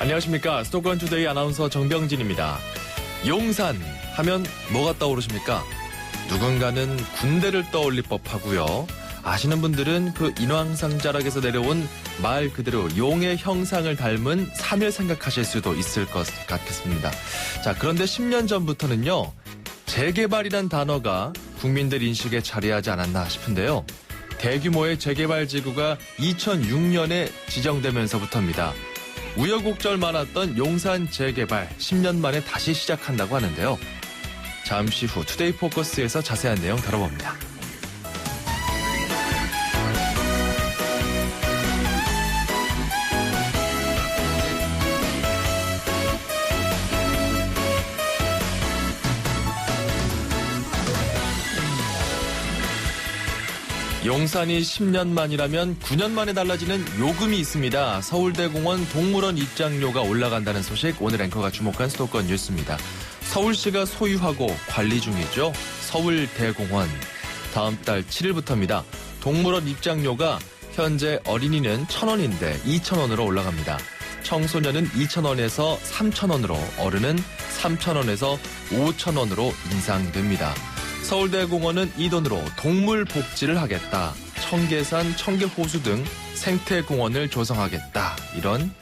안녕하십니까. 수도권투데이 아나운서 정병진입니다. 용산 하면 뭐가 떠오르십니까? 누군가는 군대를 떠올릴 법하고요. 아시는 분들은 그 인왕산자락에서 내려온 말 그대로 용의 형상을 닮은 산을 생각하실 수도 있을 것 같겠습니다. 자, 그런데 10년 전부터는요. 재개발이란 단어가 국민들 인식에 자리하지 않았나 싶은데요. 대규모의 재개발 지구가 2006년에 지정되면서부터입니다. 우여곡절 많았던 용산 재개발 10년 만에 다시 시작한다고 하는데요. 잠시 후 투데이 포커스에서 자세한 내용 다뤄봅니다. 용산이 10년 만이라면 9년 만에 달라지는 요금이 있습니다. 서울대공원 동물원 입장료가 올라간다는 소식, 오늘 앵커가 주목한 수도권 뉴스입니다. 서울시가 소유하고 관리 중이죠. 서울대공원. 다음 달 7일부터입니다. 동물원 입장료가 현재 어린이는 1,000원인데 2,000원으로 올라갑니다. 청소년은 2,000원에서 3,000원으로, 어른은 3,000원에서 5,000원으로 인상됩니다. 서울대공원은 이 돈으로 동물 복지를 하겠다. 청계산, 청계호수 등 생태공원을 조성하겠다. 이런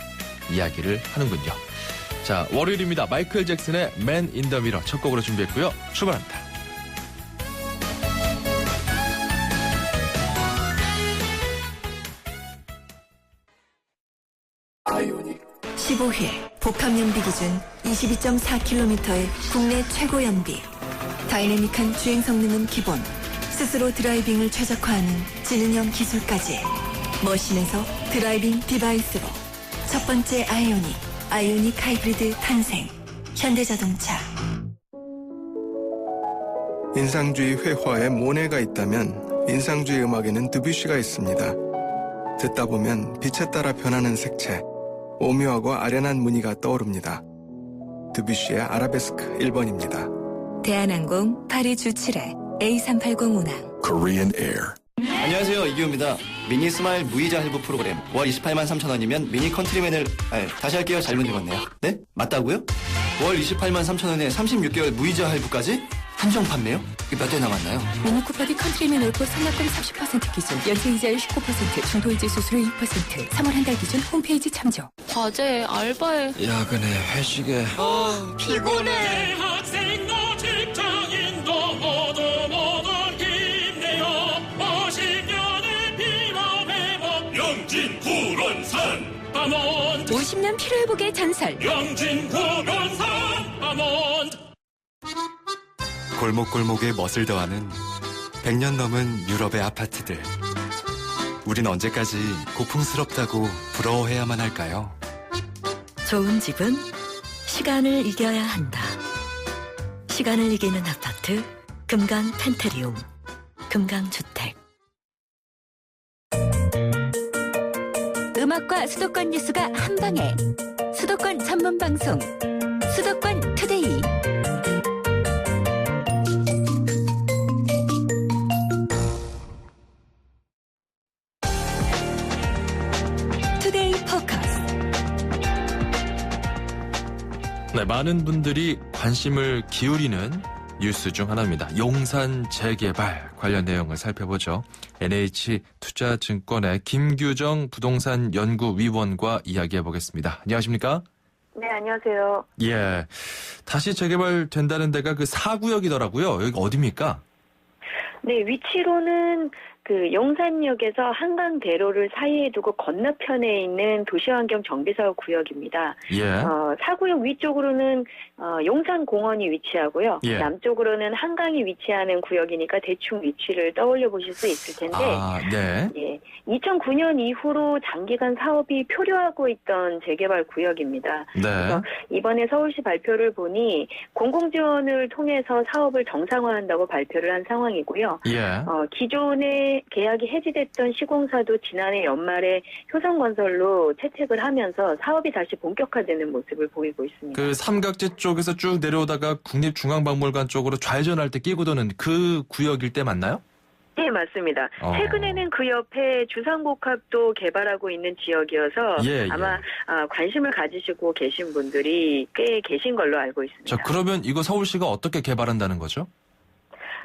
이야기를 하는군요. 자, 월요일입니다. 마이클 잭슨의 Man in the Mirror 첫 곡으로 준비했고요. 출발합니다. 15회 복합연비 기준 22.4km의 국내 최고 연비. 다이내믹한 주행 성능은 기본, 스스로 드라이빙을 최적화하는 지능형 기술까지 머신에서 드라이빙 디바이스로 첫 번째 아이오닉 하이브리드 탄생. 현대자동차. 인상주의 회화에 모네가 있다면 인상주의 음악에는 드뷔시가 있습니다. 듣다 보면 빛에 따라 변하는 색채, 오묘하고 아련한 무늬가 떠오릅니다. 드뷔시의 아라베스크 1번입니다. 대한항공 파리 주칠회 A380 운항. Korean Air. 안녕하세요, 이규호입니다. 미니 스마일 무이자 할부 프로그램 월 28만 3천 원이면 미니 컨트리맨을 다시 할게요. 잘못 읽었네요. 네? 맞다고요? 월 28만 3천 원에 36개월 무이자 할부까지? 한정 판매요? 이게 몇 대 남았나요? 미니 쿠퍼디 컨트리맨 올포 상납금 30% 기준, 연체이자율 19%, 중도이자 수수료 2%, 3월 한 달 기준 홈페이지 참조. 과제에 알바에 야근에 회식에 피곤해. 학생도 직장인도 모두 힘내요. 50년의 피로 회복 영진구론산 밤원 50년 피로회복의 전설. 영진구론산 밤원. 골목골목에 멋을 더하는 100년 넘은 유럽의 아파트들. 우린 언제까지 고풍스럽다고 부러워해야만 할까요? 좋은 집은 시간을 이겨야 한다. 시간을 이기는 아파트, 금강 펜트리움, 금강주택. 음악과 수도권 뉴스가 한 방에. 수도권 전문 방송. 수도권 투데이. 투데이 포커스. 네, 많은 분들이 관심을 기울이는 뉴스 중 하나입니다. 용산 재개발 관련 내용을 살펴보죠. NH투자증권의 김규정 부동산 연구위원과 이야기해보겠습니다. 안녕하십니까? 네, 안녕하세요. 예, 다시 재개발된다는 데가 그 4구역이더라고요. 여기 어디입니까? 네, 위치로는 그 용산역에서 한강대로를 사이에 두고 건너편에 있는 도시환경 정비사업 구역입니다. 예. 4구역 위쪽으로는 용산공원이 위치하고요. 예. 남쪽으로는 한강이 위치하는 구역이니까 대충 위치를 떠올려 보실 수 있을 텐데, 아, 네. 예, 2009년 이후로 장기간 사업이 표류하고 있던 재개발 구역입니다. 네. 그래서 이번에 서울시 발표를 보니 공공지원을 통해서 사업을 정상화한다고 발표를 한 상황이고요. 예. 기존에 계약이 해지됐던 시공사도 지난해 연말에 효성건설로 채택을 하면서 사업이 다시 본격화되는 모습을 보이고 있습니다. 그 삼각지 쪽에서 쭉 내려오다가 국립중앙박물관 쪽으로 좌회전할 때 끼고 도는 그 구역일 때 맞나요? 네, 맞습니다. 최근에는 그 옆에 주상복합도 개발하고 있는 지역이어서 아마 관심을 가지시고 계신 분들이 꽤 계신 걸로 알고 있습니다. 자, 그러면 이거 서울시가 어떻게 개발한다는 거죠?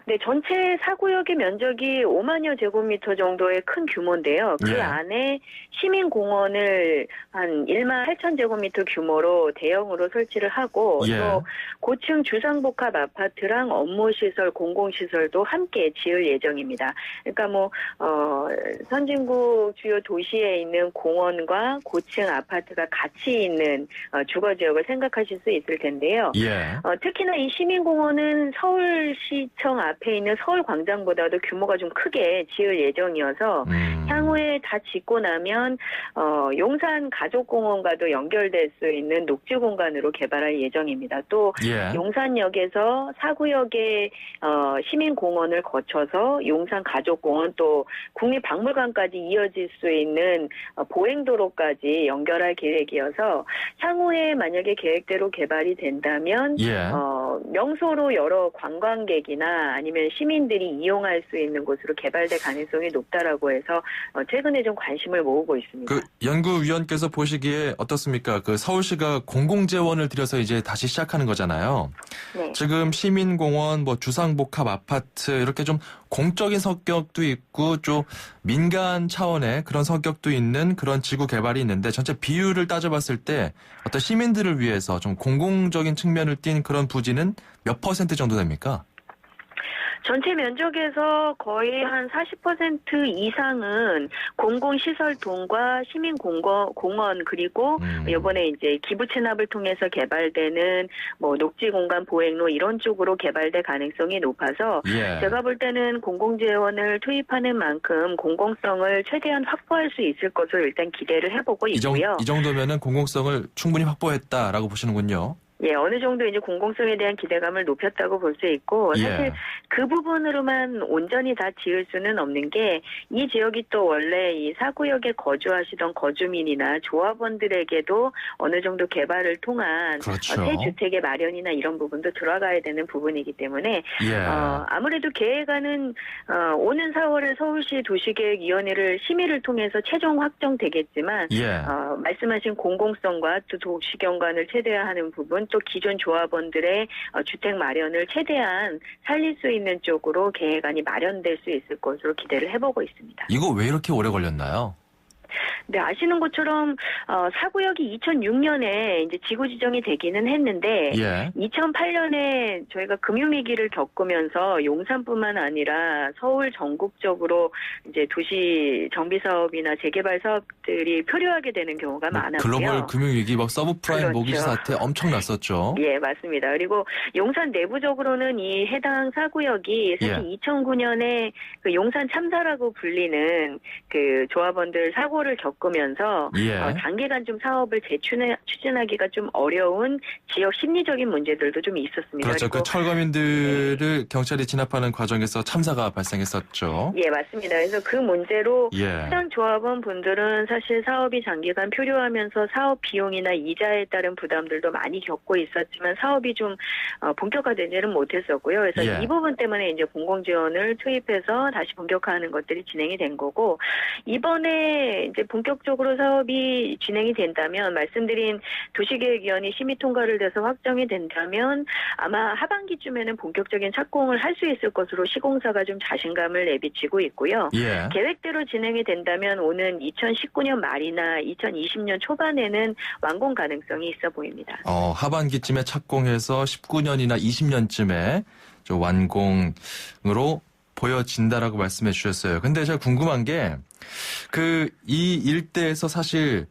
네, 전체 사구역의 면적이 5만여 제곱미터 정도의 큰 규모인데요. 그 안에 시민공원을 한 1만 8천 제곱미터 규모로 대형으로 설치를 하고 또 고층 주상복합 아파트랑 업무시설, 공공시설도 함께 지을 예정입니다. 그러니까 선진국 주요 도시에 있는 공원과 고층 아파트가 같이 있는 주거지역을 생각하실 수 있을 텐데요. 특히나 이 시민공원은 서울시청 앞에 있는 서울광장보다도 규모가 좀 크게 지을 예정이어서 향후에 다 짓고 나면 용산 가족공원과도 연결될 수 있는 녹지공간으로 개발할 예정입니다. 또 용산역에서 사구역의 시민공원을 거쳐서 용산 가족공원 또 국립박물관까지 이어질 수 있는 보행도로까지 연결할 계획이어서 향후에 만약에 계획대로 개발이 된다면 명소로 여러 관광객이나 아니면 시민들이 이용할 수 있는 곳으로 개발될 가능성이 높다라고 해서 최근에 좀 관심을 모으고 있습니다. 그 연구위원께서 보시기에 어떻습니까? 그 서울시가 공공재원을 들여서 이제 다시 시작하는 거잖아요. 네. 지금 시민공원, 주상복합 아파트 이렇게 좀 공적인 성격도 있고 좀 민간 차원의 그런 성격도 있는 그런 지구 개발이 있는데 전체 비율을 따져봤을 때 어떤 시민들을 위해서 좀 공공적인 측면을 띈 그런 부지는 몇 % 정도 됩니까? 전체 면적에서 거의 한 40% 이상은 공공시설동과 시민공원 그리고 이번에 이제 기부 체납을 통해서 개발되는 녹지공간 보행로 이런 쪽으로 개발될 가능성이 높아서 제가 볼 때는 공공재원을 투입하는 만큼 공공성을 최대한 확보할 수 있을 것으로 일단 기대를 해보고 있고요. 이 정도면은 공공성을 충분히 확보했다라고 보시는군요. 예, 어느 정도 이제 공공성에 대한 기대감을 높였다고 볼 수 있고, 사실 그 부분으로만 온전히 다 지을 수는 없는 게, 이 지역이 또 원래 이 사구역에 거주하시던 거주민이나 조합원들에게도 어느 정도 개발을 통한 새 주택의 마련이나 이런 부분도 들어가야 되는 부분이기 때문에, 아무래도 계획안은, 오는 4월에 서울시 도시계획위원회를 심의를 통해서 최종 확정되겠지만, 말씀하신 공공성과 또 도시경관을 최대화하는 부분, 또 기존 조합원들의 주택 마련을 최대한 살릴 수 있는 쪽으로 계획안이 마련될 수 있을 것으로 기대를 해보고 있습니다. 이거 왜 이렇게 오래 걸렸나요? 네, 아시는 것처럼 사구역이 2006년에 이제 지구 지정이 되기는 했는데 2008년에 저희가 금융위기를 겪으면서 용산뿐만 아니라 서울 전국적으로 이제 도시 정비 사업이나 재개발 사업들이 표류하게 되는 경우가 많았고요. 글로벌 금융위기, 서브프라임 모기지 사태 엄청 났었죠. 예, 맞습니다. 그리고 용산 내부적으로는 이 해당 사구역이 사실 2009년에 그 용산 참사라고 불리는 그 조합원들 사고를 겪으면서 장기간 좀 사업을 재추진하기가 좀 어려운 지역 심리적인 문제들도 좀 있었습니다. 그렇죠. 그 철거민들을 경찰이 진압하는 과정에서 참사가 발생했었죠. 예, 맞습니다. 그래서 그 문제로 해당 조합원 분들은 사실 사업이 장기간 표류하면서 사업 비용이나 이자에 따른 부담들도 많이 겪고 있었지만 사업이 좀 본격화되지는 못했었고요. 그래서 이 부분 때문에 이제 공공지원을 투입해서 다시 본격화하는 것들이 진행이 된 거고 이번에 이제 본격적으로 사업이 진행이 된다면 말씀드린 도시계획위원회 심의 통과를 돼서 확정이 된다면 아마 하반기쯤에는 본격적인 착공을 할 수 있을 것으로 시공사가 좀 자신감을 내비치고 있고요. 계획대로 진행이 된다면 오는 2019년 말이나 2020년 초반에는 완공 가능성이 있어 보입니다. 하반기쯤에 착공해서 19년이나 20년쯤에 완공으로 보여진다라고 말씀해 주셨어요. 근데 제가 궁금한 게 이 일대에서 사실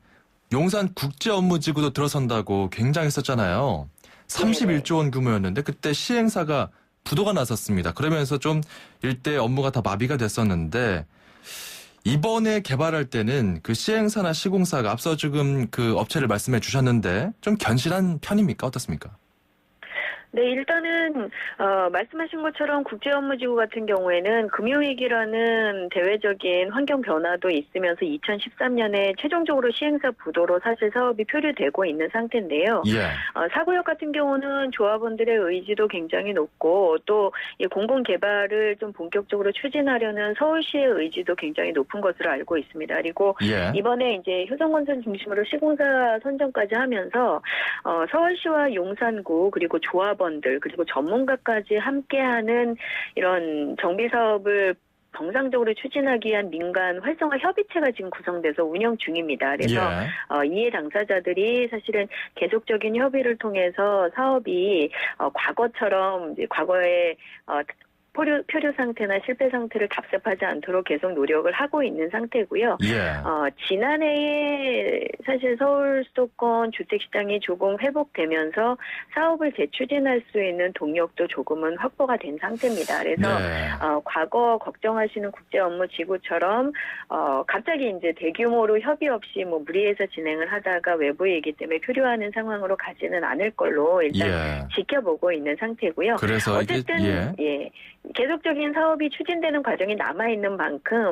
용산 국제업무지구도 들어선다고 굉장했었잖아요. 31조 원 규모였는데 그때 시행사가 부도가 났었습니다. 그러면서 좀 일대 업무가 다 마비가 됐었는데 이번에 개발할 때는 그 시행사나 시공사가 앞서 지금 그 업체를 말씀해 주셨는데 좀 견실한 편입니까? 어떻습니까? 네, 일단은 말씀하신 것처럼 국제업무지구 같은 경우에는 금융위기라는 대외적인 환경 변화도 있으면서 2013년에 최종적으로 시행사 부도로 사실 사업이 표류되고 있는 상태인데요. 예. 사구역 같은 경우는 조합원들의 의지도 굉장히 높고 또 이 공공개발을 좀 본격적으로 추진하려는 서울시의 의지도 굉장히 높은 것으로 알고 있습니다. 그리고 예. 이번에 이제 효성건설 중심으로 시공사 선정까지 하면서 서울시와 용산구 그리고 조합원들 그리고 전문가까지 함께하는 이런 정비 사업을 정상적으로 추진하기 위한 민간 활성화 협의체가 지금 구성돼서 운영 중입니다. 그래서 이해 당사자들이 사실은 계속적인 협의를 통해서 사업이 과거처럼 이제 과거에 표류 상태나 실패 상태를 답습하지 않도록 계속 노력을 하고 있는 상태고요. 예. 지난해에 사실 서울 수도권 주택시장이 조금 회복되면서 사업을 재추진할 수 있는 동력도 조금은 확보가 된 상태입니다. 그래서 네. 과거 걱정하시는 국제업무지구처럼 갑자기 이제 대규모로 협의 없이 뭐 무리해서 진행을 하다가 외부이기 때문에 표류하는 상황으로 가지는 않을 걸로 일단 지켜보고 있는 상태고요. 그래서 어쨌든 계속적인 사업이 추진되는 과정이 남아있는 만큼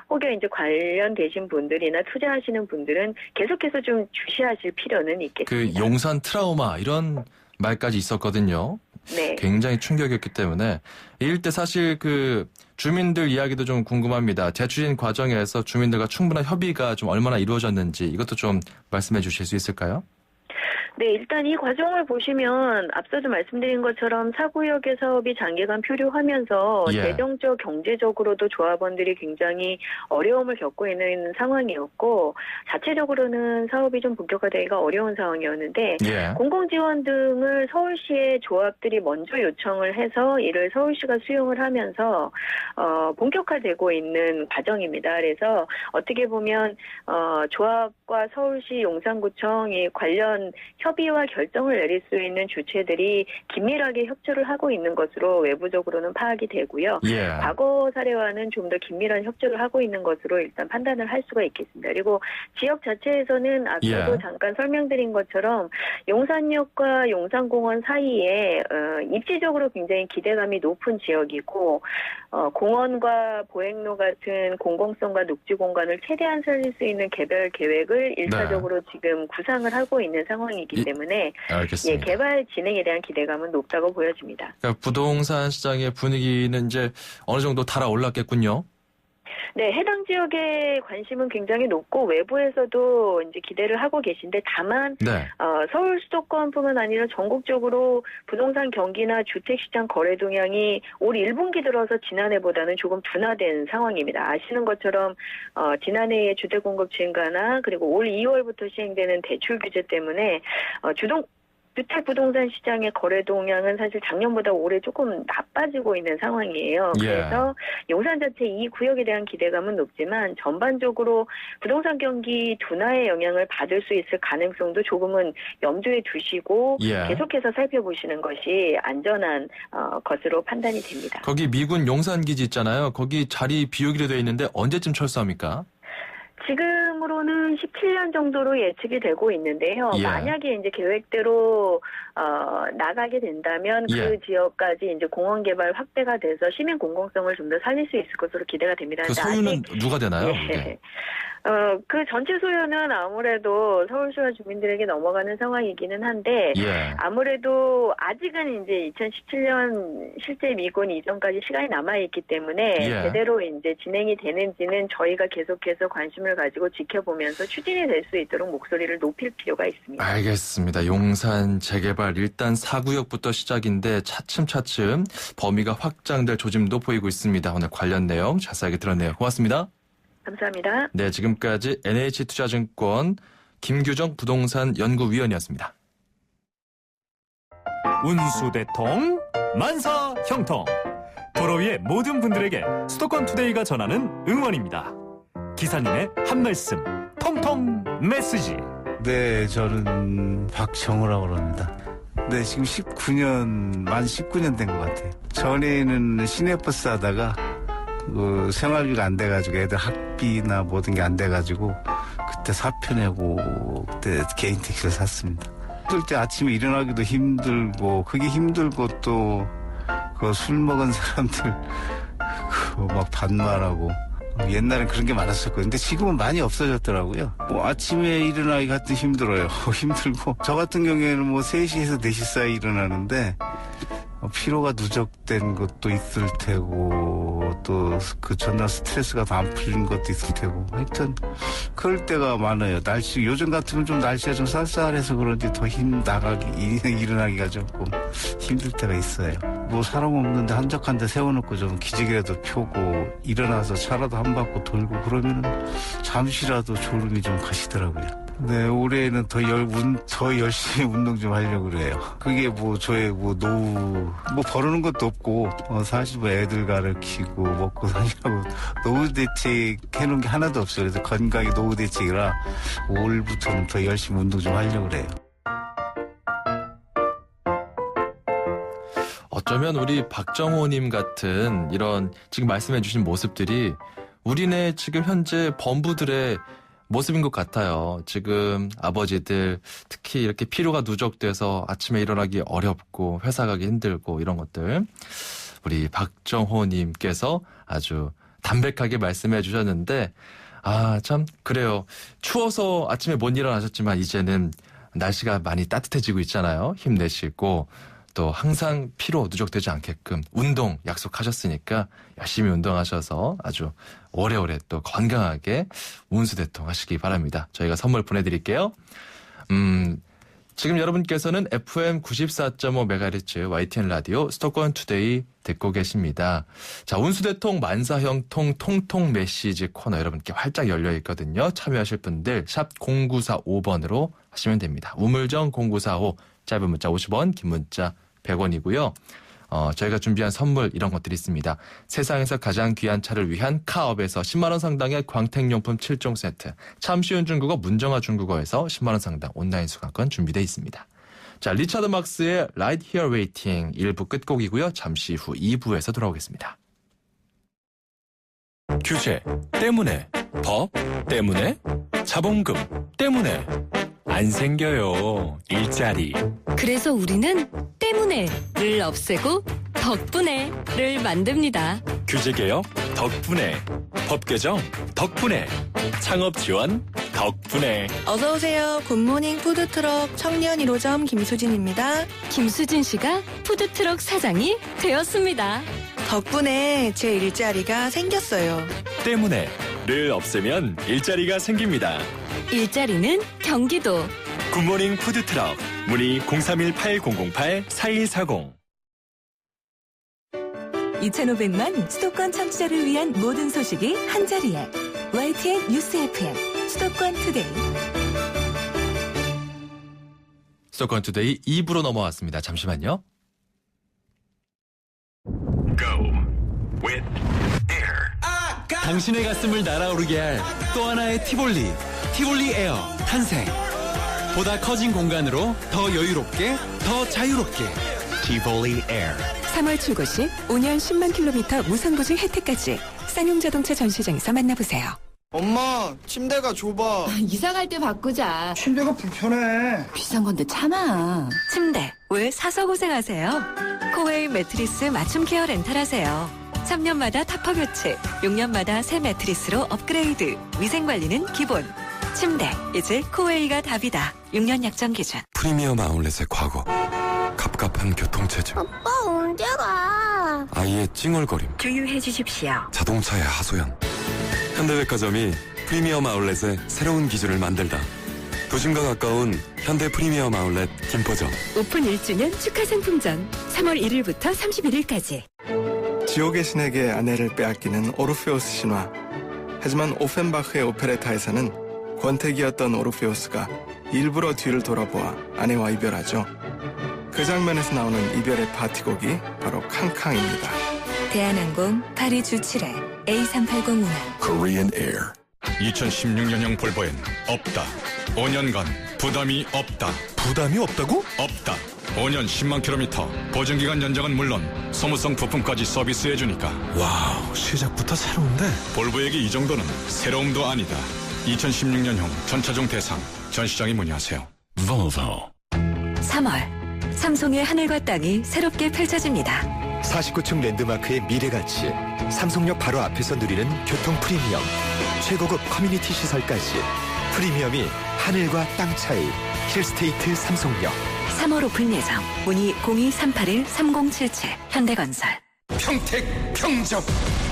혹여 이제 관련되신 분들이나 투자하시는 분들은 계속해서 좀 주시하실 필요는 있겠습니다. 그 용산 트라우마 이런 말까지 있었거든요. 네. 굉장히 충격이었기 때문에 이럴 때 사실 그 주민들 이야기도 좀 궁금합니다. 재추진 과정에서 주민들과 충분한 협의가 좀 얼마나 이루어졌는지 이것도 좀 말씀해 주실 수 있을까요? 네, 일단 이 과정을 보시면 앞서도 말씀드린 것처럼 사구역의 사업이 장기간 표류하면서 재정적, 경제적으로도 조합원들이 굉장히 어려움을 겪고 있는 상황이었고 자체적으로는 사업이 좀 본격화되기가 어려운 상황이었는데 공공지원 등을 서울시의 조합들이 먼저 요청을 해서 이를 서울시가 수용을 하면서 본격화되고 있는 과정입니다. 그래서 어떻게 보면 조합과 서울시 용산구청이 관련 협의와 결정을 내릴 수 있는 주체들이 긴밀하게 협조를 하고 있는 것으로 외부적으로는 파악이 되고요. 과거 사례와는 좀 더 긴밀한 협조를 하고 있는 것으로 일단 판단을 할 수가 있겠습니다. 그리고 지역 자체에서는 앞서도 잠깐 설명드린 것처럼 용산역과 용산공원 사이에 입지적으로 굉장히 기대감이 높은 지역이고 공원과 보행로 같은 공공성과 녹지 공간을 최대한 살릴 수 있는 개별 계획을 일차적으로 지금 구상을 하고 있는 상황이기 때문에 개발 진행에 대한 기대감은 높다고 보여집니다. 그러니까 부동산 시장의 분위기는 이제 어느 정도 달아올랐겠군요. 네, 해당 지역의 관심은 굉장히 높고 외부에서도 이제 기대를 하고 계신데 다만 서울 수도권뿐만 아니라 전국적으로 부동산 경기나 주택시장 거래 동향이 올 1분기 들어서 지난해보다는 조금 둔화된 상황입니다. 아시는 것처럼 지난해의 주택 공급 증가나 그리고 올 2월부터 시행되는 대출 규제 때문에 주택 부동산 시장의 거래 동향은 사실 작년보다 올해 조금 나빠지고 있는 상황이에요. 그래서 용산 자체 이 구역에 대한 기대감은 높지만 전반적으로 부동산 경기 둔화의 영향을 받을 수 있을 가능성도 조금은 염두에 두시고 계속해서 살펴보시는 것이 안전한 것으로 판단이 됩니다. 거기 미군 용산기지 있잖아요. 거기 자리 비우기로 되어 있는데 언제쯤 철수합니까? 지금으로는 17년 정도로 예측이 되고 있는데요. 만약에 이제 계획대로 나가게 된다면 그 지역까지 이제 공원 개발 확대가 돼서 시민 공공성을 좀 더 살릴 수 있을 것으로 기대가 됩니다. 그 소유는 누가 되나요? 그 전체 소유는 아무래도 서울시와 주민들에게 넘어가는 상황이기는 한데 아무래도 아직은 이제 2017년 실제 미군 이전까지 시간이 남아있기 때문에 제대로 이제 진행이 되는지는 저희가 계속해서 관심을 가지고 지켜보면서 추진이 될 수 있도록 목소리를 높일 필요가 있습니다. 알겠습니다. 용산 재개발 일단 4구역부터 시작인데 차츰차츰 범위가 확장될 조짐도 보이고 있습니다. 오늘 관련 내용 자세하게 들었네요. 고맙습니다. 감사합니다. 네, 지금까지 NH투자증권 김규정 부동산 연구위원이었습니다. 운수대통, 만사형통. 도로 위의 모든 분들에게 수도권 투데이가 전하는 응원입니다. 기사님의 한 말씀, 통통 메시지. 네, 저는 박정우라고 그럽니다. 네, 지금 만 19년 된 것 같아요. 전에는 시내버스 하다가 생활비가 안 돼가지고 애들 학비나 모든 게 안 돼가지고 그때 사표 내고 그때 개인 택시를 샀습니다. 뜰 때 아침에 일어나기도 힘들고 그게 힘들고 또 그 술 먹은 사람들 막 반말하고 옛날엔 그런 게 많았었거든요. 근데 지금은 많이 없어졌더라고요. 뭐 아침에 일어나기 같은 힘들어요. 힘들고 저 같은 경우에는 뭐 3시에서 4시 사이 일어나는데 피로가 누적된 것도 있을 테고 또 그 전날 스트레스가 더 안 풀린 것도 있을 테고 하여튼 그럴 때가 많아요. 날씨 요즘 같으면 좀 날씨가 좀 쌀쌀해서 그런지 더 일어나기가 조금 힘들 때가 있어요. 뭐 사람 없는데 한적한 데 세워놓고 좀 기지개라도 펴고 일어나서 차라도 한 바퀴 돌고 그러면은 잠시라도 졸음이 좀 가시더라고요. 네, 올해는 더 열심히 운동 좀 하려고 그래요. 그게 뭐 저의 뭐 노후, 뭐 벌어는 것도 없고, 사실 뭐 애들 가르치고 먹고 사냐고 노후 대책 해놓은 게 하나도 없어요. 그래서 건강이 노후 대책이라 올해부터는 더 열심히 운동 좀 하려고 그래요. 어쩌면 우리 박정호님 같은 이런 지금 말씀해주신 모습들이 우리네 지금 현재 범부들의 모습인 것 같아요. 지금 아버지들 특히 이렇게 피로가 누적돼서 아침에 일어나기 어렵고 회사 가기 힘들고 이런 것들 우리 박정호님께서 아주 담백하게 말씀해 주셨는데 참 그래요. 추워서 아침에 못 일어나셨지만 이제는 날씨가 많이 따뜻해지고 있잖아요. 힘내시고 또 항상 피로 누적되지 않게끔 운동 약속하셨으니까 열심히 운동하셔서 아주 오래오래 또 건강하게 운수대통 하시기 바랍니다. 저희가 선물 보내드릴게요. 지금 여러분께서는 FM 94.5MHz YTN 라디오 수도권 투데이 듣고 계십니다. 자, 운수대통 만사형통 통통 메시지 코너 여러분께 활짝 열려 있거든요. 참여하실 분들 샵 0945번으로 하시면 됩니다. 우물정 0945 짧은 문자 50원, 긴 문자 100원이고요. 저희가 준비한 선물 이런 것들이 있습니다. 세상에서 가장 귀한 차를 위한 카업에서 10만 원 상당의 광택용품 7종 세트, 참 쉬운 중국어 문정아 중국어에서 10만 원 상당 온라인 수강권 준비되어 있습니다. 자, 리차드 막스의 Right Here Waiting 1부 끝곡이고요. 잠시 후 2부에서 돌아오겠습니다. 규제 때문에, 법 때문에, 자본금 때문에 안 생겨요. 일자리. 그래서 우리는 때문에를 없애고 덕분에를 만듭니다. 규제개혁 덕분에, 법개정 덕분에, 창업지원 덕분에. 어서오세요. 굿모닝 푸드트럭 청년 1호점 김수진입니다. 김수진 씨가 푸드트럭 사장이 되었습니다. 덕분에 제 일자리가 생겼어요. 때문에를 없애면 일자리가 생깁니다. 일자리는 경기도. 굿모닝 푸드트럭 문의 031-8008-4140. 2,500만 수도권 청취자를 위한 모든 소식이 한자리에 YTN 뉴스 FM 수도권 투데이. 수도권 투데이 2부로 넘어왔습니다. 잠시만요. 당신의 가슴을 날아오르게 할 또 하나의 티볼리 에어 탄생. 보다 커진 공간으로 더 여유롭게, 더 자유롭게. 티볼리 에어. 3월 출고 시 5년 10만 킬로미터 무상보증 혜택까지 쌍용자동차 전시장에서 만나보세요. 엄마, 침대가 좁아. 이사 갈 때 바꾸자. 침대가 불편해. 비싼 건데 참아. 침대 왜 사서 고생하세요? 코웨이 매트리스 맞춤 케어 렌탈하세요. 3년마다 타퍼 교체, 6년마다 새 매트리스로 업그레이드. 위생관리는 기본. 침대 이제 코웨이가 답이다. 6년 약정 기준. 프리미엄 아울렛의 과거. 갑갑한 교통체증. 오빠 언제 가? 아이의 찡얼거림. 주유해 주십시오. 자동차의 하소연. 현대백화점이 프리미엄 아울렛의 새로운 기준을 만들다. 도심과 가까운 현대 프리미엄 아울렛 김포점. 오픈 1주년 축하 상품전 3월 1일부터 31일까지. 지옥의 신에게 아내를 빼앗기는 오르페우스 신화. 하지만 오펜바흐의 오페레타에서는 권태기였던 오르페우스가 일부러 뒤를 돌아보아 아내와 이별하죠. 그 장면에서 나오는 이별의 파티곡이 바로 캉캉입니다. 대한항공 파리 주 7회 A380 운항. Korean Air. 2016년형 볼보엔 없다. 5년간 부담이 없다. 부담이 없다고? 없다. 5년 10만 킬로미터 보증기간 연장은 물론 소모성 부품까지 서비스해주니까. 와우, 시작부터 새로운데? 볼보에게 이 정도는 새로움도 아니다. 2016년형 전차종 대상 전시장에 문의하세요. Volvo. 3월 삼송의 하늘과 땅이 새롭게 펼쳐집니다. 49층 랜드마크의 미래가치, 삼성역 바로 앞에서 누리는 교통 프리미엄, 최고급 커뮤니티 시설까지 프리미엄이 하늘과 땅 차이. 힐스테이트 삼성역. 3월 오픈 예정. 문의 02-381-3077 현대건설. 평택 평점.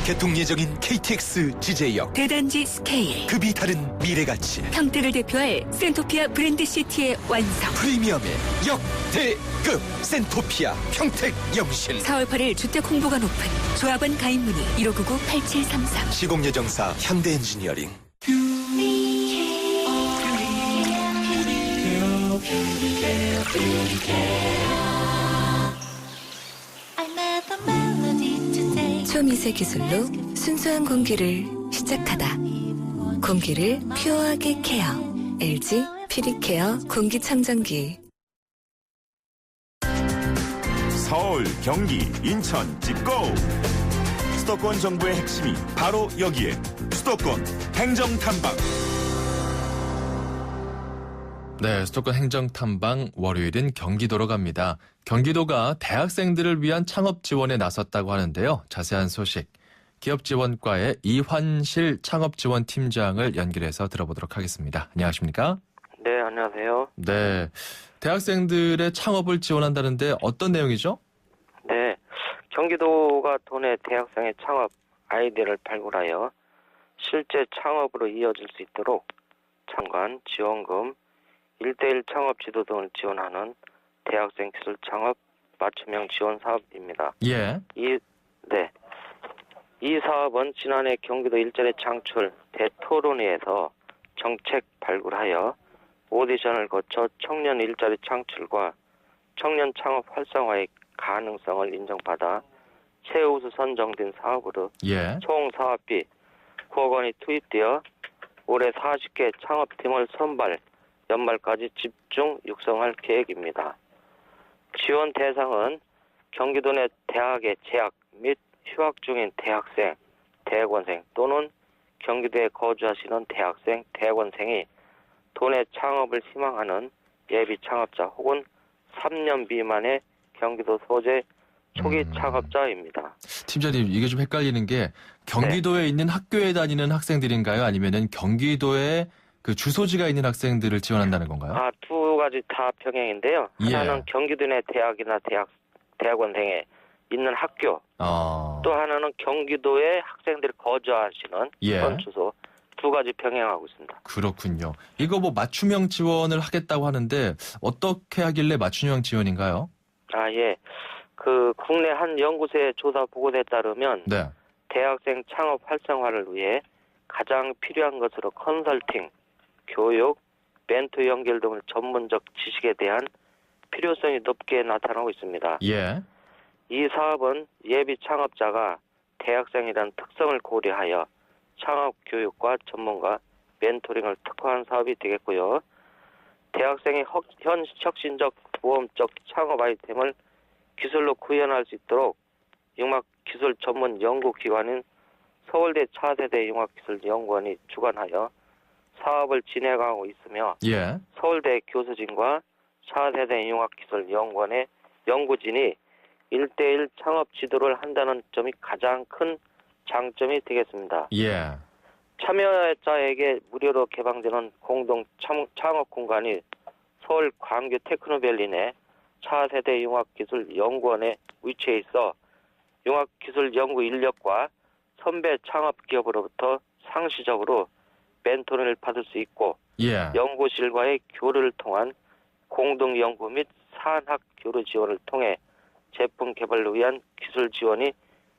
개통 예정인 KTX 지제역. 대단지 스케일. 급이 다른 미래가치. 평택을 대표할 센토피아 브랜드시티의 완성. 프리미엄의 역대급 센토피아 평택 영신. 4월 8일 주택 홍보관 오픈. 조합원 가입 문의 1599-8733. 시공 예정사 현대엔지니어링. 초미세 기술로 순수한 공기를 시작하다. 공기를 퓨어하게 케어. LG 퓨리케어 공기청정기. 서울, 경기, 인천, 집고! 수도권 정부의 핵심이 바로 여기에. 수도권 행정탐방. 네, 수도권 행정탐방 월요일은 경기도로 갑니다. 경기도가 대학생들을 위한 창업 지원에 나섰다고 하는데요. 자세한 소식 기업지원과의 이환실 창업지원팀장을 연결해서 들어보도록 하겠습니다. 안녕하십니까? 네, 안녕하세요. 네, 대학생들의 창업을 지원한다는데 어떤 내용이죠? 네, 경기도가 도내 대학생의 창업 아이디어를 발굴하여 실제 창업으로 이어질 수 있도록 창관, 지원금, 1:1 창업 지도 등을 지원하는 대학생 기술 창업 맞춤형 지원 사업입니다. 예. 이 사업은 지난해 경기도 일자리 창출 대토론회에서 정책 발굴하여 오디션을 거쳐 청년 일자리 창출과 청년 창업 활성화의 가능성을 인정받아 최우수 선정된 사업으로 총 사업비 9억 원이 투입되어 올해 40개 창업팀을 선발, 연말까지 집중 육성할 계획입니다. 지원 대상은 경기도 내 대학에 재학 및 휴학 중인 대학생, 대학원생 또는 경기도에 거주하시는 대학생, 대학원생이 도내 창업을 희망하는 예비 창업자 혹은 3년 미만의 경기도 소재 초기 창업자입니다. 팀장님, 이게 좀 헷갈리는 게 경기도에 있는 학교에 다니는 학생들인가요? 아니면은 경기도에 그 주소지가 있는 학생들을 지원한다는 건가요? 두 가지 다 병행인데요. 하나는 경기도 내 대학이나 대학원생에 있는 학교, 또 하나는 경기도에 학생들이 거주하시는 그런 주소, 두 가지 병행하고 있습니다. 그렇군요. 이거 뭐 맞춤형 지원을 하겠다고 하는데 어떻게 하길래 맞춤형 지원인가요? 그 국내 한 연구소의 조사 보고서에 따르면 대학생 창업 활성화를 위해 가장 필요한 것으로 컨설팅, 교육, 멘토 연결 등의 전문적 지식에 대한 필요성이 높게 나타나고 있습니다. 이 사업은 예비 창업자가 대학생이라는 특성을 고려하여 창업 교육과 전문가, 멘토링을 특화한 사업이 되겠고요. 대학생이 혁신적, 모험적 창업 아이템을 기술로 구현할 수 있도록 융합기술 전문 연구기관인 서울대 차세대 융합기술연구원이 주관하여 사업을 진행하고 있으며 서울대 교수진과 차세대 융합기술연구원의 연구진이 1:1 창업 지도를 한다는 점이 가장 큰 장점이 되겠습니다. 참여자에게 무료로 개방되는 공동 창업 공간이 서울 광교 테크노밸리 내 차세대 융합기술연구원에 위치해 있어 융합기술 연구 인력과 선배 창업 기업으로부터 상시적으로 멘토링을 받을 수 있고 연구실과의 교류를 통한 공동 연구 및 산학 교류 지원을 통해 제품 개발을 위한 기술 지원이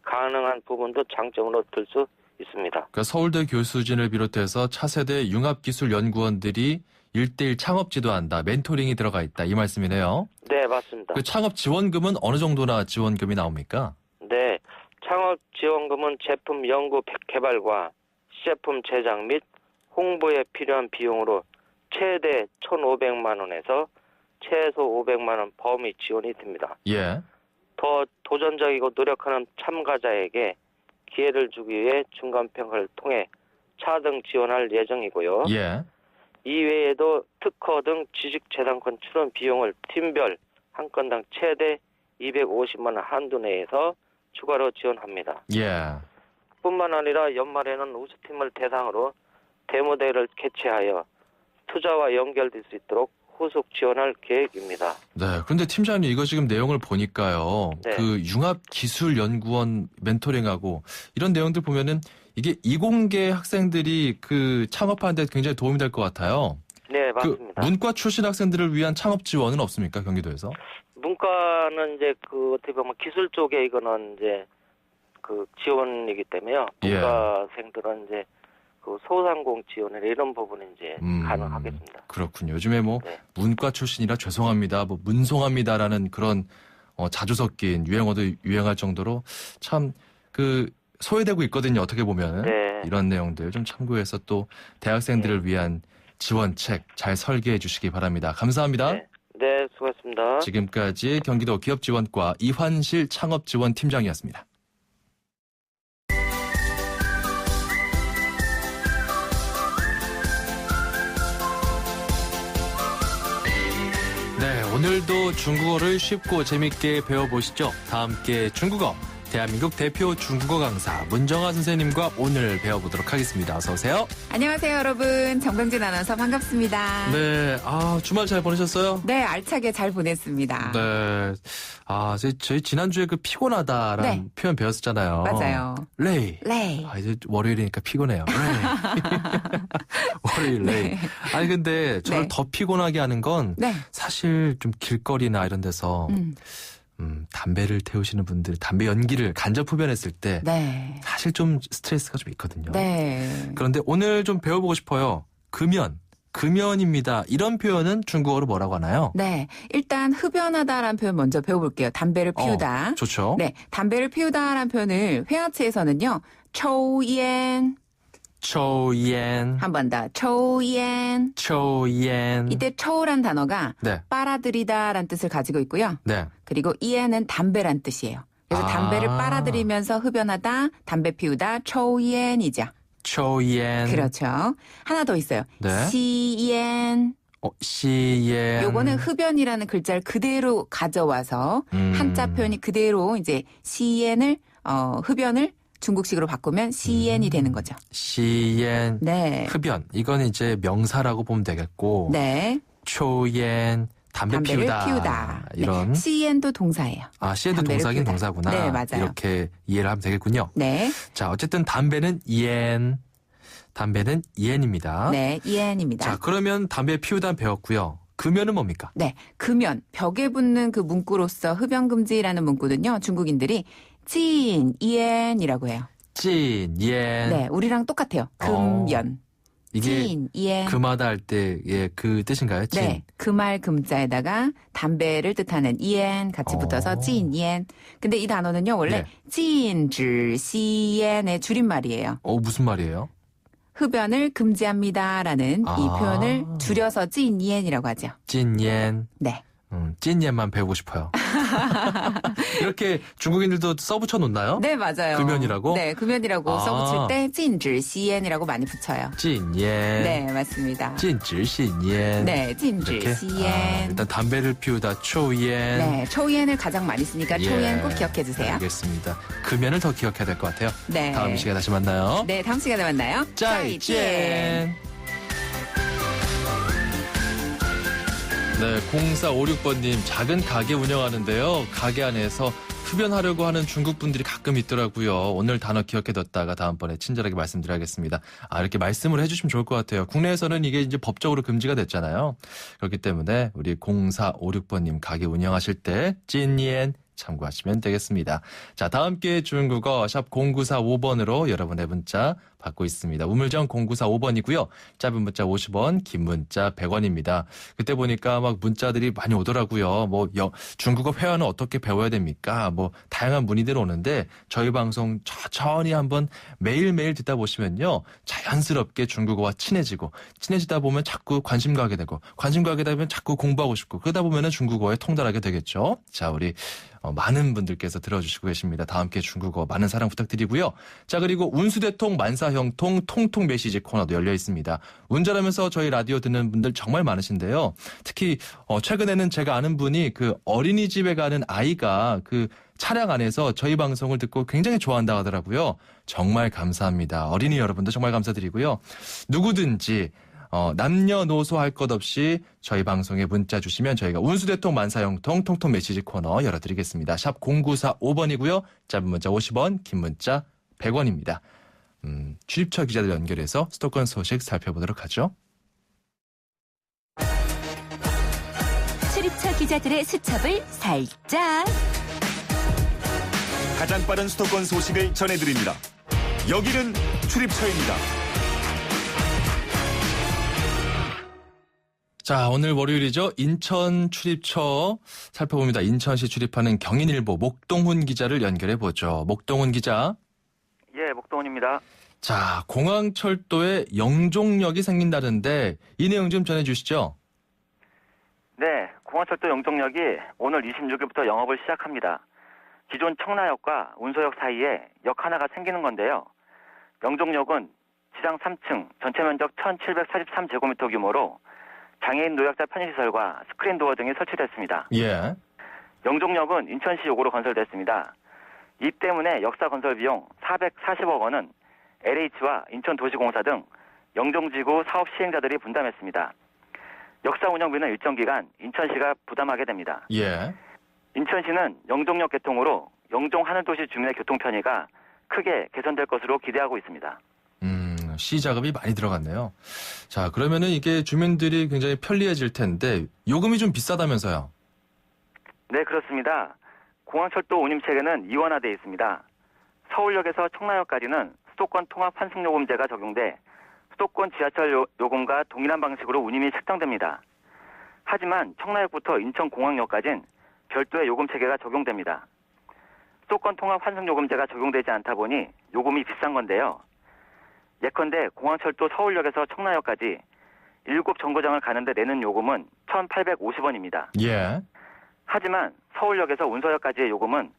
가능한 부분도 장점으로 들 수 있습니다. 그러니까 서울대 교수진을 비롯해서 차세대 융합기술연구원들이 1:1 창업 지도한다, 멘토링이 들어가 있다, 이 말씀이네요. 네, 맞습니다. 그 창업 지원금은 어느 정도나 지원금이 나옵니까? 네, 창업 지원금은 제품 연구 개발과 시제품 제작 및 홍보에 필요한 비용으로 최대 1,500만 원에서 최소 500만 원 범위 지원이 됩니다. 더 도전적이고 노력하는 참가자에게 기회를 주기 위해 중간평가를 통해 차등 지원할 예정이고요. 이외에도 특허 등 지식재산권 출원 비용을 팀별 한 건당 최대 250만 원 한도 내에서 추가로 지원합니다. 예. 뿐만 아니라 연말에는 우수팀을 대상으로 데모대회를 개최하여 투자와 연결될 수 있도록 후속 지원할 계획입니다. 네. 그런데 팀장님 이거 지금 내용을 보니까요. 네. 그 융합기술연구원 멘토링하고 이런 내용들 보면은 이게 이공계 학생들이 그 창업하는 데 굉장히 도움이 될 것 같아요. 네, 맞습니다. 그 문과 출신 학생들을 위한 창업 지원은 없습니까, 경기도에서? 문과는 이제 그 어떻게 보면 기술 쪽에 이거는 이제 그 지원이기 때문에요. 문과생들은 이제 그 소상공 지원이나 이런 부분은 이제 가능하겠습니다. 그렇군요. 요즘에 뭐 네. 문과 출신이라 죄송합니다, 뭐 문송합니다라는 그런 자주 섞인 유행어도 유행할 정도로 참 그 소외되고 있거든요. 어떻게 보면 네. 이런 내용들 좀 참고해서 또 대학생들을 위한 지원책 잘 설계해 주시기 바랍니다. 감사합니다. 네, 수고하셨습니다. 지금까지 경기도 기업지원과 이환실 창업지원팀장이었습니다. 네, 오늘도 중국어를 쉽고 재밌게 배워보시죠. 다 함께 중국어, 대한민국 대표 중국어 강사 문정아 선생님과 오늘 배워보도록 하겠습니다. 어서 오세요. 안녕하세요, 여러분. 정병진 아나운서 반갑습니다. 네, 주말 잘 보내셨어요? 네, 알차게 잘 보냈습니다. 네, 저희 지난주에 그 피곤하다라는 네. 표현 배웠었잖아요. 맞아요. 레이. 이제 월요일이니까 피곤해요. 월요일 레이. 네. 아니 근데 저를 네. 더 피곤하게 하는 건 네. 사실 좀 길거리나 이런 데서 담배를 태우시는 분들, 담배 연기를 간접 흡연했을 때 네. 사실 좀 스트레스가 좀 있거든요. 네. 그런데 오늘 좀 배워보고 싶어요. 금연입니다. 이런 표현은 중국어로 뭐라고 하나요? 네. 일단 흡연하다라는 표현 먼저 배워볼게요. 담배를 피우다. 좋죠. 네. 담배를 피우다라는 표현을 회화체에서는요. 초옌. 한 번 더. 초옌. 이때 초란 단어가 네. 빨아들이다라는 뜻을 가지고 있고요. 네. 그리고 이에는 담배란 뜻이에요. 그래서 담배를 빨아들이면서 흡연하다, 담배 피우다, 초옌이죠. 그렇죠. 하나 더 있어요. 네. 시옌. 시옌. 요거는 흡연이라는 글자를 그대로 가져와서 한자 표현이 그대로 이제 시옌을 흡연을 중국식으로 바꾸면 시옌이 되는 거죠. 시옌. 네. 흡연. 이건 이제 명사라고 보면 되겠고. 네. 초옌. 담배를 피우다. 이런. 네. 시옌도 동사예요. 시옌도 동사긴 동사구나. 네, 맞아요. 이렇게 이해를 하면 되겠군요. 네. 자, 어쨌든 담배는 이엔입니다. 네, 이엔입니다. 자, 그러면 담배 피우다 배웠고요. 금연은 뭡니까? 네, 금연. 벽에 붙는 그 문구로서 흡연 금지라는 문구는요. 중국인들이 찐이엔이라고 해요. 찐이엔. 네, 우리랑 똑같아요. 금연. 이게 찐이엔. 금하다 할 때 그 뜻인가요? 찐. 네, 금할 금자에다가 담배를 뜻하는 이엔 같이 붙어서 찐이엔. 근데 이 단어는요. 원래 찐지시엔의 줄임말이에요. 무슨 말이에요? 흡연을 금지합니다라는 이 표현을 줄여서 찐이엔이라고 하죠. 찐이엔. 네. 찐이엔만 배우고 싶어요. 이렇게 중국인들도 써붙여 놓나요? 네, 맞아요. 금연이라고? 네, 금연이라고 써붙일 때 찐지시엔이라고 많이 붙여요. 찐이엔. 네, 맞습니다. 찐지시엔. 네, 찐지시엔. 일단 담배를 피우다 초이엔. 네, 초이엔을 가장 많이 쓰니까 초이엔 꼭 기억해 주세요. 알겠습니다. 금연을 더 기억해야 될 것 같아요. 네. 다음 시간에 다시 만나요. 네, 다음 시간에 만나요. 짜이젠. 네, 0456번님 작은 가게 운영하는데요. 가게 안에서 흡연하려고 하는 중국 분들이 가끔 있더라고요. 오늘 단어 기억해뒀다가 다음번에 친절하게 말씀드려야겠습니다. 이렇게 말씀을 해주시면 좋을 것 같아요. 국내에서는 이게 이제 법적으로 금지가 됐잖아요. 그렇기 때문에 우리 0456번님 가게 운영하실 때 찐이엔 참고하시면 되겠습니다. 자, 다음 기회 중국어 샵 0945번으로 여러분의 문자 받고 있습니다. 우물정 0945번이고요. 짧은 문자 50원, 긴 문자 100원입니다. 그때 보니까 막 문자들이 많이 오더라고요. 중국어 회화는 어떻게 배워야 됩니까? 다양한 문의들 오는데 저희 방송 천천히 한번 매일매일 듣다 보시면요. 자연스럽게 중국어와 친해지다 보면 자꾸 관심 가게 되고 관심 가게 되면 자꾸 공부하고 싶고 그러다 보면은 중국어에 통달하게 되겠죠. 자, 우리 많은 분들께서 들어주시고 계십니다. 다 함께 중국어 많은 사랑 부탁드리고요. 자, 그리고 운수대통 만사형통 통통 메시지 코너도 열려 있습니다. 운전하면서 저희 라디오 듣는 분들 정말 많으신데요. 특히 최근에는 제가 아는 분이 그 어린이집에 가는 아이가 그 차량 안에서 저희 방송을 듣고 굉장히 좋아한다 하더라고요. 정말 감사합니다. 어린이 여러분도 정말 감사드리고요. 누구든지 남녀노소 할 것 없이 저희 방송에 문자 주시면 저희가 운수대통 만사형통 통통 메시지 코너 열어드리겠습니다. 샵 0945번이고요. 짧은 문자 50원, 긴 문자 100원입니다. 출입처 기자들 연결해서 수도권 소식 살펴보도록 하죠. 출입처 기자들의 수첩을 살짝. 가장 빠른 수도권 소식을 전해드립니다. 여기는 출입처입니다. 자, 오늘 월요일이죠. 인천 출입처 살펴봅니다. 인천시 출입하는 경인일보 목동훈 기자를 연결해보죠. 목동훈 기자. 예, 목동훈입니다. 자, 공항철도에 영종역이 생긴다는데 이 내용 좀 전해주시죠. 네, 공항철도 영종역이 오늘 26일부터 영업을 시작합니다. 기존 청라역과 운소역 사이에 역 하나가 생기는 건데요. 영종역은 지상 3층, 전체 면적 1743제곱미터 규모로 장애인 노약자 편의시설과 스크린도어 등이 설치됐습니다. 예. 영종역은 인천시 요구로 건설됐습니다. 이 때문에 역사 건설 비용 440억 원은 LH와 인천도시공사 등 영종지구 사업 시행자들이 분담했습니다. 역사 운영비는 일정 기간 인천시가 부담하게 됩니다. 예. 인천시는 영종역 개통으로 영종 하늘도시 주민의 교통 편의가 크게 개선될 것으로 기대하고 있습니다. 시 자금이 많이 들어갔네요. 자, 그러면은 이게 주민들이 굉장히 편리해질 텐데 요금이 좀 비싸다면서요? 네, 그렇습니다. 공항철도 운임체계는 이원화되어 있습니다. 서울역에서 청라역까지는 수도권 통합 환승요금제가 적용돼 수도권 지하철 요금과 동일한 방식으로 운임이 책정됩니다. 하지만 청라역부터 인천공항역까지는 별도의 요금 체계가 적용됩니다. 수도권 통합 환승요금제가 적용되지 않다 보니 요금이 비싼 건데요. 예컨대 공항철도 서울역에서 청라역까지 7정거장을 가는데 내는 요금은 1,850원입니다. 예. 하지만 서울역에서 운서역까지의 요금은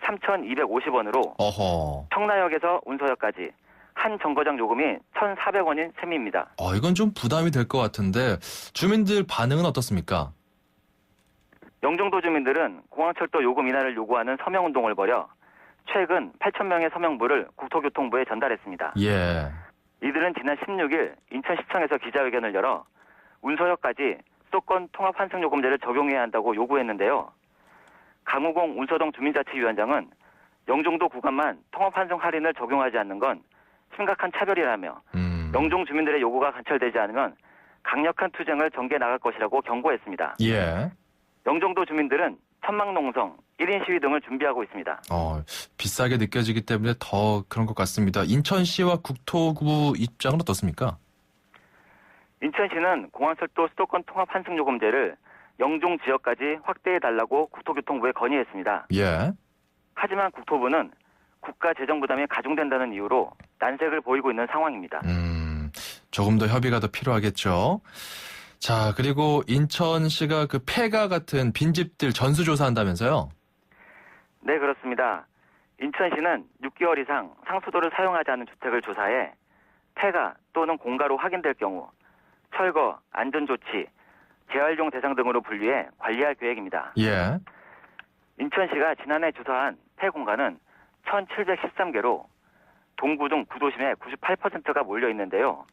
3,250원으로 어허. 청라역에서 운서역까지 한 정거장 요금이 1,400원인 셈입니다. 이건 좀 부담이 될 것 같은데 주민들 반응은 어떻습니까? 영종도 주민들은 공항철도 요금 인하를 요구하는 서명운동을 벌여 최근 8,000명의 서명부를 국토교통부에 전달했습니다. 예. 이들은 지난 16일 인천시청에서 기자회견을 열어 운서역까지 수도권 통합 환승요금제를 적용해야 한다고 요구했는데요. 강우공 운서동 주민자치위원장은 영종도 구간만 통합 환승 할인을 적용하지 않는 건 심각한 차별이라며 영종 주민들의 요구가 관철되지 않으면 강력한 투쟁을 전개해 나갈 것이라고 경고했습니다. 예. 영종도 주민들은 천막농성, 1인 시위 등을 준비하고 있습니다. 비싸게 느껴지기 때문에 더 그런 것 같습니다. 인천시와 국토부 입장은 어떻습니까? 인천시는 공항철도 수도권 통합 환승요금제를 영종 지역까지 확대해달라고 국토교통부에 건의했습니다. 예. 하지만 국토부는 국가 재정 부담이 가중된다는 이유로 난색을 보이고 있는 상황입니다. 조금 더 협의가 더 필요하겠죠. 자, 그리고 인천시가 그 폐가 같은 빈집들 전수조사한다면서요? 네, 그렇습니다. 인천시는 6개월 이상 상수도를 사용하지 않은 주택을 조사해 폐가 또는 공가로 확인될 경우 철거, 안전조치, 재활용 대상 등으로 분류해 관리할 계획입니다. 예. 인천시가 지난해 조사한 폐 공가는 1,713개로 동구 등 구도심에 98%가 몰려 있는데요.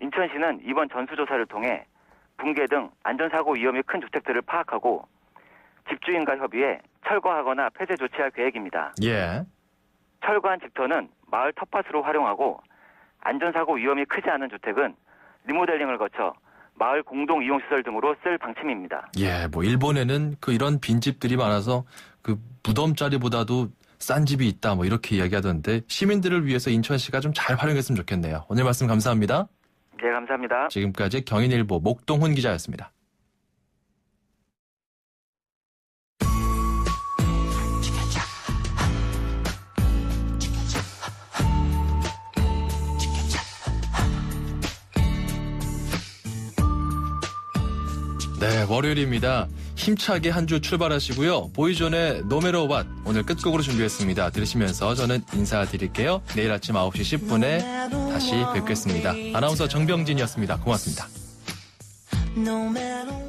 인천시는 이번 전수조사를 통해 붕괴 등 안전사고 위험이 큰 주택들을 파악하고 집주인과 협의해 철거하거나 폐쇄 조치할 계획입니다. 예. 철거한 집터는 마을 텃밭으로 활용하고 안전사고 위험이 크지 않은 주택은 리모델링을 거쳐 마을 공동 이용시설 등으로 쓸 방침입니다. 예, 일본에는 이런 빈집들이 많아서 무덤자리보다도 싼 집이 있다 이렇게 이야기하던데 시민들을 위해서 인천시가 좀 잘 활용했으면 좋겠네요. 오늘 말씀 감사합니다. 네, 감사합니다. 지금까지 경인일보 목동훈 기자였습니다. 네, 월요일입니다. 힘차게 한 주 출발하시고요. 보이존의 No Matter What 오늘 끝곡으로 준비했습니다. 들으시면서 저는 인사드릴게요. 내일 아침 9시 10분에 다시 뵙겠습니다. 아나운서 정병진이었습니다. 고맙습니다. No matter